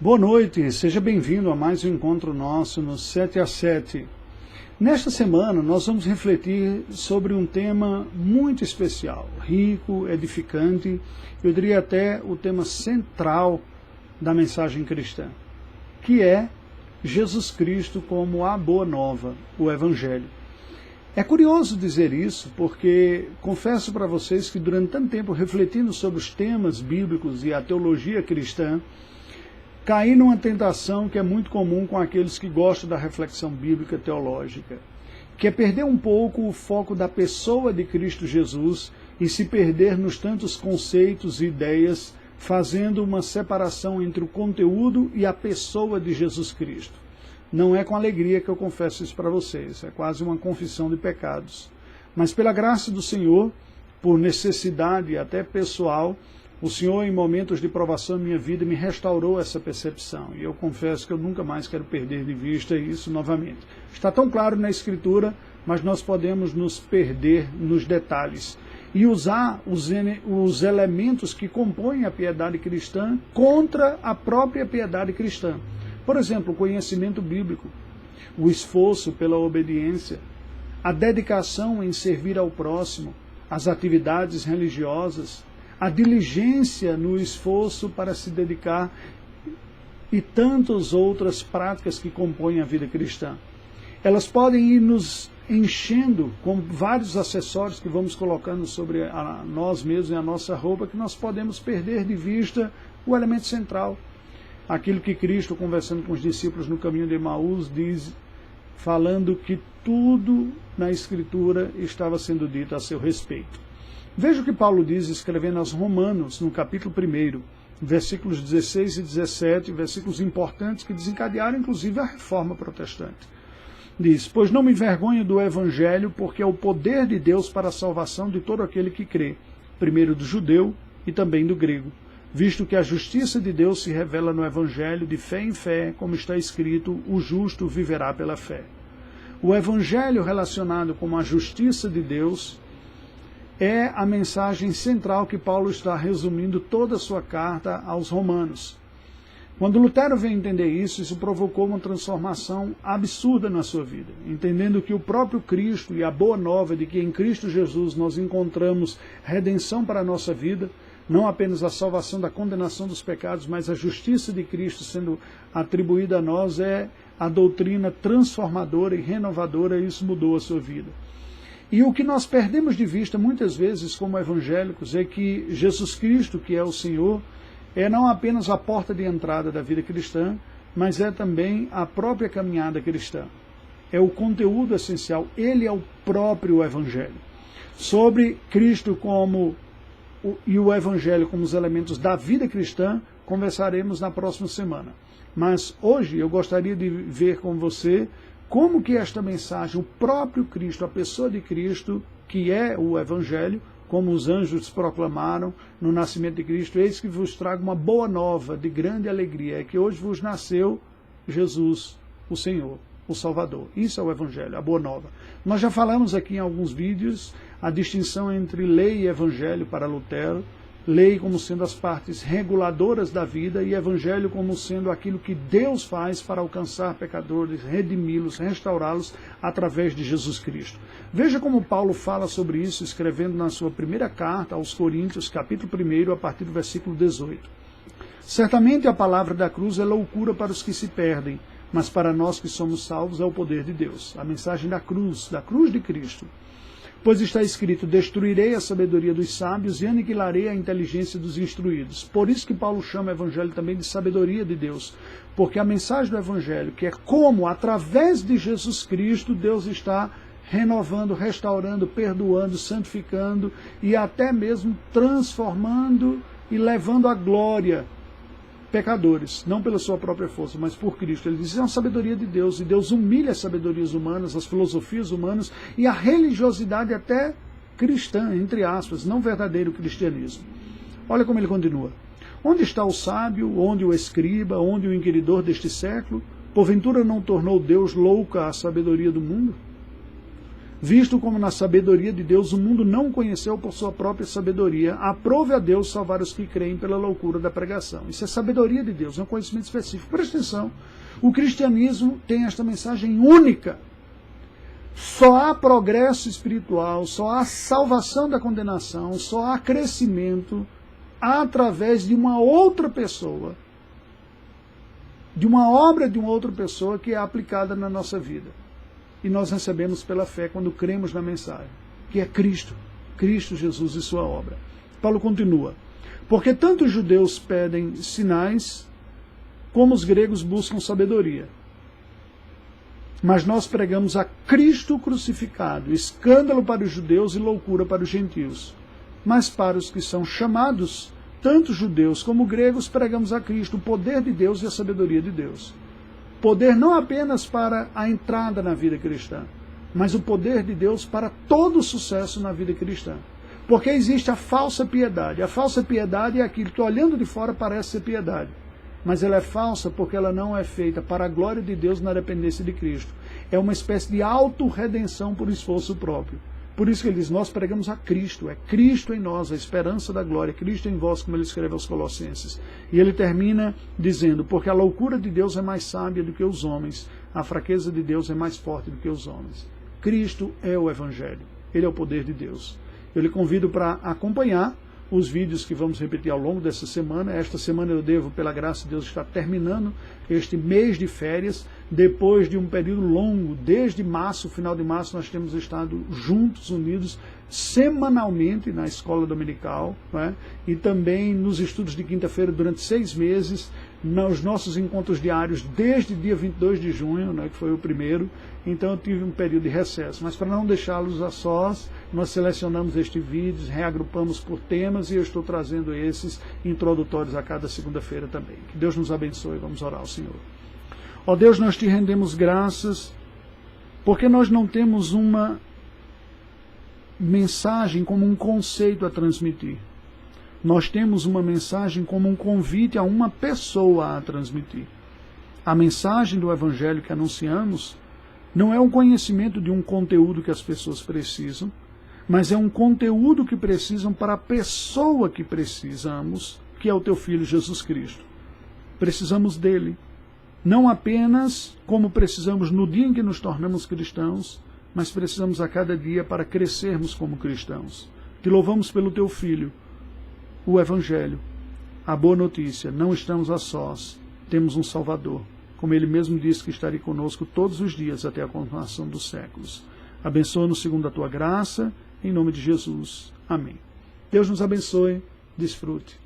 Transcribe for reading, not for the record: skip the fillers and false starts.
Boa noite, seja bem-vindo a mais um encontro nosso no 7 a 7. Nesta semana nós vamos refletir sobre um tema muito especial, rico, edificante, eu diria até o tema central da mensagem cristã, que é Jesus Cristo como a Boa Nova, o Evangelho. É curioso dizer isso porque confesso para vocês que durante tanto tempo refletindo sobre os temas bíblicos e a teologia cristã, caí numa tentação que é muito comum com aqueles que gostam da reflexão bíblica teológica, que é perder um pouco o foco da pessoa de Cristo Jesus e se perder nos tantos conceitos e ideias, fazendo uma separação entre o conteúdo e a pessoa de Jesus Cristo. Não é com alegria que eu confesso isso para vocês, é quase uma confissão de pecados. Mas pela graça do Senhor, por necessidade até pessoal, o Senhor, em momentos de provação na minha vida, me restaurou essa percepção. E eu confesso que eu nunca mais quero perder de vista isso novamente. Está tão claro na Escritura, mas nós podemos nos perder nos detalhes. E usar os elementos que compõem a piedade cristã contra a própria piedade cristã. Por exemplo, o conhecimento bíblico, o esforço pela obediência, a dedicação em servir ao próximo, as atividades religiosas, a diligência no esforço para se dedicar e tantas outras práticas que compõem a vida cristã. Elas podem ir nos enchendo com vários acessórios que vamos colocando sobre nós mesmos e a nossa roupa, que nós podemos perder de vista o elemento central. Aquilo que Cristo, conversando com os discípulos no caminho de Emaús, diz, falando que tudo na Escritura estava sendo dito a seu respeito. Veja o que Paulo diz escrevendo aos Romanos, no capítulo 1, versículos 16 e 17, versículos importantes que desencadearam inclusive a reforma protestante. Diz, pois não me envergonho do Evangelho, porque é o poder de Deus para a salvação de todo aquele que crê, primeiro do judeu e também do grego, visto que a justiça de Deus se revela no Evangelho de fé em fé, como está escrito, o justo viverá pela fé. O Evangelho relacionado com a justiça de Deus é a mensagem central que Paulo está resumindo toda a sua carta aos Romanos. Quando Lutero veio entender isso provocou uma transformação absurda na sua vida, entendendo que o próprio Cristo e a boa nova de que em Cristo Jesus nós encontramos redenção para a nossa vida, não apenas a salvação da condenação dos pecados, mas a justiça de Cristo sendo atribuída a nós, é a doutrina transformadora e renovadora, e isso mudou a sua vida. E o que nós perdemos de vista muitas vezes como evangélicos é que Jesus Cristo, que é o Senhor, é não apenas a porta de entrada da vida cristã, mas é também a própria caminhada cristã. É o conteúdo essencial, ele é o próprio Evangelho. Sobre Cristo e o Evangelho como os elementos da vida cristã, conversaremos na próxima semana. Mas hoje eu gostaria de ver com você como que esta mensagem, o próprio Cristo, a pessoa de Cristo, que é o Evangelho, como os anjos proclamaram no nascimento de Cristo, eis que vos trago uma boa nova de grande alegria, é que hoje vos nasceu Jesus, o Senhor, o Salvador. Isso é o Evangelho, a boa nova. Nós já falamos aqui em alguns vídeos a distinção entre lei e Evangelho para Lutero, lei como sendo as partes reguladoras da vida e Evangelho como sendo aquilo que Deus faz para alcançar pecadores, redimi-los, restaurá-los através de Jesus Cristo. Veja como Paulo fala sobre isso, escrevendo na sua primeira carta aos Coríntios, capítulo 1, a partir do versículo 18. Certamente a palavra da cruz é loucura para os que se perdem, mas para nós que somos salvos é o poder de Deus. A mensagem da cruz de Cristo. Pois está escrito, destruirei a sabedoria dos sábios e aniquilarei a inteligência dos instruídos. Por isso que Paulo chama o Evangelho também de sabedoria de Deus. Porque a mensagem do Evangelho, que é como, através de Jesus Cristo, Deus está renovando, restaurando, perdoando, santificando e até mesmo transformando e levando à glória pecadores, não pela sua própria força, mas por Cristo. Ele diz, isso é uma sabedoria de Deus, e Deus humilha as sabedorias humanas, as filosofias humanas e a religiosidade até cristã, entre aspas, não verdadeiro cristianismo. Olha como ele continua. Onde está o sábio, onde o escriba, onde o inquiridor deste século? Porventura não tornou Deus louca a sabedoria do mundo? Visto como na sabedoria de Deus o mundo não conheceu por sua própria sabedoria, aprove a Deus salvar os que creem pela loucura da pregação. Isso é sabedoria de Deus, é um conhecimento específico. Presta atenção, o cristianismo tem esta mensagem única. Só há progresso espiritual, só há salvação da condenação, só há crescimento através de uma outra pessoa, de uma obra de uma outra pessoa que é aplicada na nossa vida. E nós recebemos pela fé quando cremos na mensagem, que é Cristo, Cristo Jesus e sua obra. Paulo continua, porque tanto os judeus pedem sinais, como os gregos buscam sabedoria. Mas nós pregamos a Cristo crucificado, escândalo para os judeus e loucura para os gentios. Mas para os que são chamados, tanto judeus como gregos, pregamos a Cristo, o poder de Deus e a sabedoria de Deus. Poder não apenas para a entrada na vida cristã, mas o poder de Deus para todo o sucesso na vida cristã. Porque existe a falsa piedade. A falsa piedade é aquilo que olhando de fora parece ser piedade. Mas ela é falsa porque ela não é feita para a glória de Deus na dependência de Cristo. É uma espécie de autorredenção por esforço próprio. Por isso que ele diz, nós pregamos a Cristo, é Cristo em nós, a esperança da glória, Cristo em vós, como ele escreve aos Colossenses. E ele termina dizendo, porque a loucura de Deus é mais sábia do que os homens, a fraqueza de Deus é mais forte do que os homens. Cristo é o Evangelho, ele é o poder de Deus. Eu lhe convido para acompanhar os vídeos que vamos repetir ao longo dessa semana. Esta semana eu devo, pela graça de Deus, estar terminando este mês de férias, depois de um período longo, desde março, final de março, nós temos estado juntos, unidos, semanalmente na escola dominical, né? E também nos estudos de quinta-feira durante 6 meses, nos nossos encontros diários desde dia 22 de junho, né, que foi o primeiro. Então eu tive um período de recesso, mas para não deixá-los a sós, nós selecionamos estes vídeos, reagrupamos por temas e eu estou trazendo esses introdutórios a cada segunda-feira também. Que Deus nos abençoe, vamos orar ao Senhor. Ó Deus, nós te rendemos graças, porque nós não temos uma mensagem como um conceito a transmitir. Nós temos uma mensagem como um convite a uma pessoa a transmitir. A mensagem do Evangelho que anunciamos não é um conhecimento de um conteúdo que as pessoas precisam, mas é um conteúdo que precisam para a pessoa que precisamos, que é o teu Filho Jesus Cristo. Precisamos dele, não apenas como precisamos no dia em que nos tornamos cristãos, mas precisamos a cada dia para crescermos como cristãos. Te louvamos pelo teu Filho, o Evangelho, a boa notícia, não estamos a sós, temos um Salvador, como ele mesmo disse que estaria conosco todos os dias até a consumação dos séculos. Abençoa-nos segundo a tua graça, em nome de Jesus. Amém. Deus nos abençoe, desfrute.